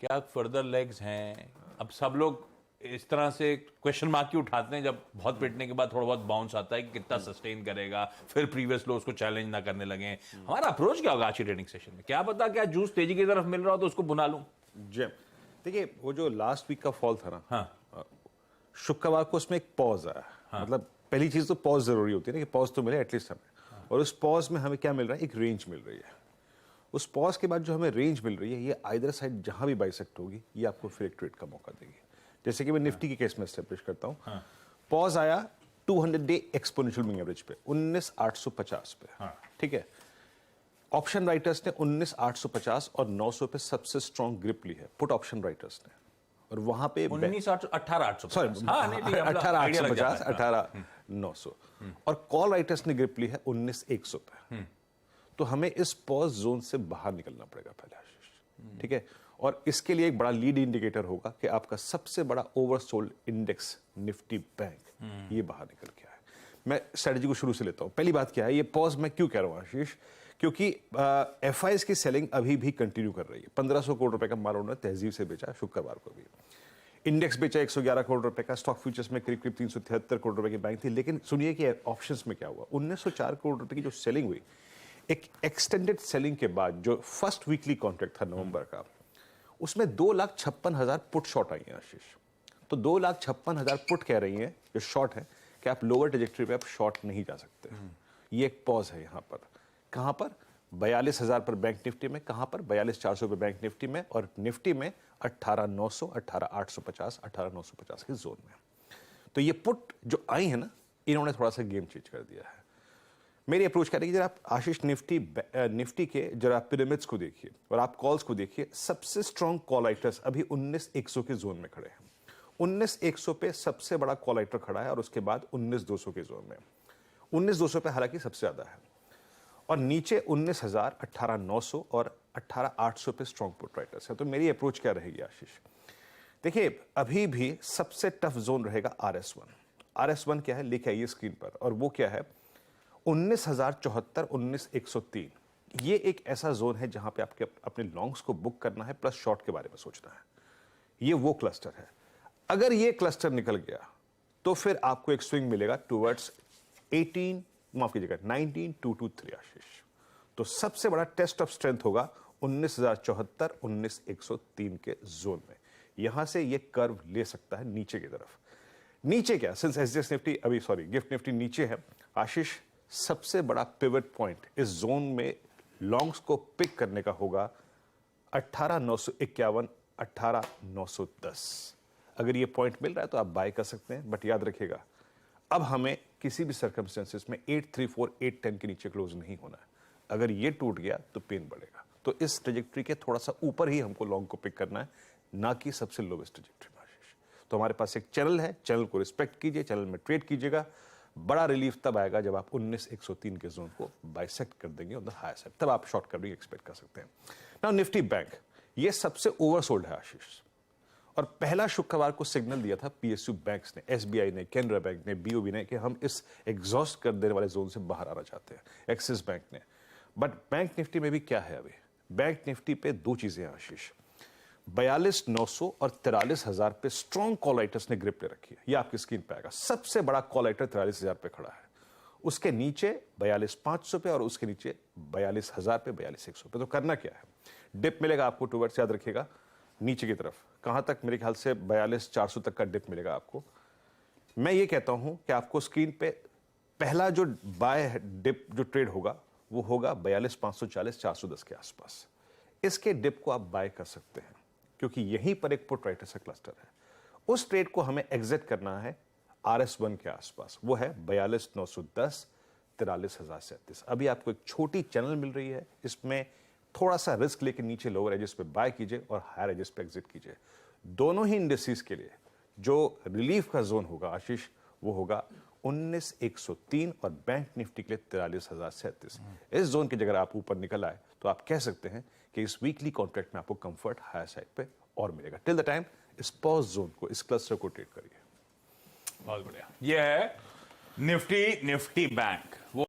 क्या further legs हैं? अब सब लोग इस तरह से क्वेश्चन मार्क ही उठाते हैं जब बहुत पिटने के बाद थोड़ा बहुत बाउंस आता है कि कितना सस्टेन करेगा, फिर प्रीवियस लोज को चैलेंज ना करने लगे। हमारा अप्रोच क्या होगा आज की ट्रेडिंग सेशन में? क्या पता क्या जूस तेजी की तरफ मिल रहा हो तो उसको बुना लूं। जी देखिए, वो जो लास्ट वीक का फॉल था ना, हाँ शुक्रवार को उसमें एक पॉज आया। मतलब पहली चीज तो पॉज जरूरी होती है ना, कि पॉज तो मिले एटलीस्ट हमें। और उस पॉज में हमें क्या मिल रहा है? एक रेंज मिल रही है। उस पॉज के बाद जो हमें रेंज मिल रही है, ये आइदर साइड जहां भी बाइसेक्ट होगी, ये आपको फिर एक ट्रेड का मौका देगी। जैसे कि मैं निफ्टी के केस में एस्टेब्लिश करता हूं। पॉज आया 200 डे एक्सपोनेंशियल मूविंग एवरेज पे 19850 पे। ठीक है, ऑप्शन राइटर्स ने 19850 और 900 पे सबसे स्ट्रॉन्ग ग्रिप ली है, पुट ऑप्शन राइटर्स ने। और वहां पे 18,850 सॉरी 18,850 18,900 और कॉल राइटर्स ने ग्रिप ली है 19,100 पे। तो हमें इस पॉज जोन से बाहर निकलना पड़ेगा पहले, आशीष। ठीक है, और इसके लिए एक बड़ा लीड इंडिकेटर होगा कि आपका सबसे बड़ा ओवरसोल्ड इंडेक्स निफ्टी बैंक ये बाहर निकल के आए। मैं स्ट्रेटजी को शुरू से लेता हूं। पहली बात क्या है, ये पॉज मैं क्यों कह रहा हूं आशीष? क्योंकि एफआईएस की सेलिंग अभी भी कंटिन्यू कर रही है। 1500 करोड़ रुपए का माल उन्होंने तहजीब से बेचा शुक्रवार को भी। इंडेक्स बेचा 111 करोड़ रुपए का। स्टॉक फ्यूचर्स में करीब 373 करोड़ रुपए की बाइंग थी। लेकिन सुनिए कि ऑप्शंस में क्या हुआ। 1904 करोड़ रुपए की जो सेलिंग हुई, एक एक्सटेंडेड सेलिंग के बाद जो फर्स्ट वीकली कॉन्ट्रैक्ट था नवंबर का, उसमें 2,56,000 पुट शॉर्ट आई हैं आशीष। तो 2,56,000 पुट कह रही हैं जो शॉर्ट है कि आप लोअर ट्रेजेक्टरी पे आप शॉर्ट नहीं जा सकते। ये एक पॉज है यहां पर। कहां पर? 42,000 पर बैंक निफ्टी में। कहां पर? 42,400 पे बैंक निफ्टी में। और निफ्टी में 18,900 18,850 18,950 के जोन में। तो ये पुट जो आई है ना, इन्होंने थोड़ा सा गेम चेंज कर दिया है। मेरी अप्रोच करेगी, जरा आप आशीष निफ्टी के जरा पिरामिड्स को देखिए और आप कॉल्स को देखिए। सबसे स्ट्रॉन्ग कॉल राइटर्स अभी 19,100 के जोन में खड़े हैं। 19,100 पे सबसे बड़ा कॉल राइटर खड़ा है और उसके बाद 19,200 के जोन में। 19,200 पे हालांकि सबसे ज्यादा है और नीचे 19,000 18,900 और 18,800 पे स्ट्रॉन्ग पुट राइटर्स है। तो मेरी अप्रोच क्या रहेगी आशीष? देखिए, अभी भी सबसे टफ जोन रहेगा RS1। RS1 क्या है लेके आइए स्क्रीन पर, और वो क्या है? 19,074 19,103। ये एक ऐसा जोन है जहां पे आपके अपने लॉन्ग्स को बुक करना है प्लस शॉर्ट के बारे में सोचना है। ये वो क्लस्टर है। अगर ये क्लस्टर निकल गया तो फिर आपको एक स्विंग मिलेगा टुवर्ड्स 19,223 आशीष। तो सबसे बड़ा टेस्ट ऑफ स्ट्रेंथ होगा 19,074 19,103 के जोन में। यहां से ये कर्व ले सकता है नीचे की तरफ। नीचे क्या, सिंस एसजीएस निफ्टी अभी गिफ्ट निफ्टी नीचे है आशीष, सबसे बड़ा पिवट पॉइंट इस जोन में लॉन्ग्स को पिक करने का होगा 18,951 18,910। अगर ये पॉइंट मिल रहा है तो आप बाय कर सकते हैं, बट याद रखिएगा अब हमें किसी भी सर्कमस्टेंसेस में 834 810 के नीचे क्लोज नहीं होना है। अगर ये टूट गया तो पेन बढ़ेगा। तो इस ट्रेजेक्ट्री के थोड़ा सा ऊपर ही हमको लॉन्ग को पिक करना है, ना कि सबसे लोवेस्ट ट्रेजेक्ट्री में आशीष। तो हमारे पास एक चैनल है, चैनल को रिस्पेक्ट कीजिए, चैनल में ट्रेड कीजिएगा। बड़ा रिलीफ तब आएगा जब आप 19,103 के जोन को बाइसेक्ट कर देंगे ऑन द हायर साइड, तब आप शॉर्ट कवरिंग एक्सपेक्ट कर सकते हैं। नाउ निफ्टी बैंक, ये सबसे ओवरसोल्ड है आशीष। और पहला शुक्रवार को सिग्नल दिया था पीएसयू बैंक्स ने, एसबीआई ने, कैनरा बैंक ने, बीओबी ने, कि हम इस एग्जॉस्ट कर देने वाले जोन से बाहर आना चाहते हैं, एक्सिस बैंक ने। बट बैंक निफ्टी में भी क्या है अभी? बैंक निफ्टी पे दो चीजें हैं आशीष। 42,900 और 43,000 पे स्ट्रॉन्ग कॉल राइटर्स ने ग्रिप ले रखी है। ये आपकी स्क्रीन पे आएगा। सबसे बड़ा कॉल राइटर 43,000 पे खड़ा है। उसके नीचे 42,500 पे और उसके नीचे 42,000 पे 42,100 पे। तो करना क्या है? डिप मिलेगा आपको टुवर्ड्स, याद रखिएगा, नीचे की तरफ। कहां तक? मेरे ख्याल से 42,400 तक का डिप मिलेगा आपको। मैं ये कहता हूं कि आपको स्क्रीन पे पहला जो बाय डिप जो ट्रेड होगा वो होगा 42,540 410 के आसपास। इसके डिप को आप बाय कर सकते हैं क्योंकि यहीं पर एक पुट राइटर्स का क्लस्टर है। उस ट्रेड को हमें एग्जिट करना है RS1 के आसपास, वो है 42,910 43,037। अभी आपको एक छोटी चैनल मिल रही है, इसमें थोड़ा सा रिस्क लेके नीचे लोअर एजेस पे बाय कीजिए और हायर एजेस पे एग्जिट कीजिए। दोनों ही इंडेक्सेस के लिए जो रिलीफ का जोन होगा आशीष, वो होगा 19,103 और बैंक निफ्टी के लिए 43,037। इस जोन की जगह आप ऊपर निकल आए तो आप कह सकते हैं कि इस वीकली कॉन्ट्रैक्ट में आपको कंफर्ट हायर साइड पे और मिलेगा। टिल द टाइम इस पॉज जोन को, इस क्लस्टर को ट्रेड करिए। बहुत बढ़िया। ये है निफ्टी बैंक। वो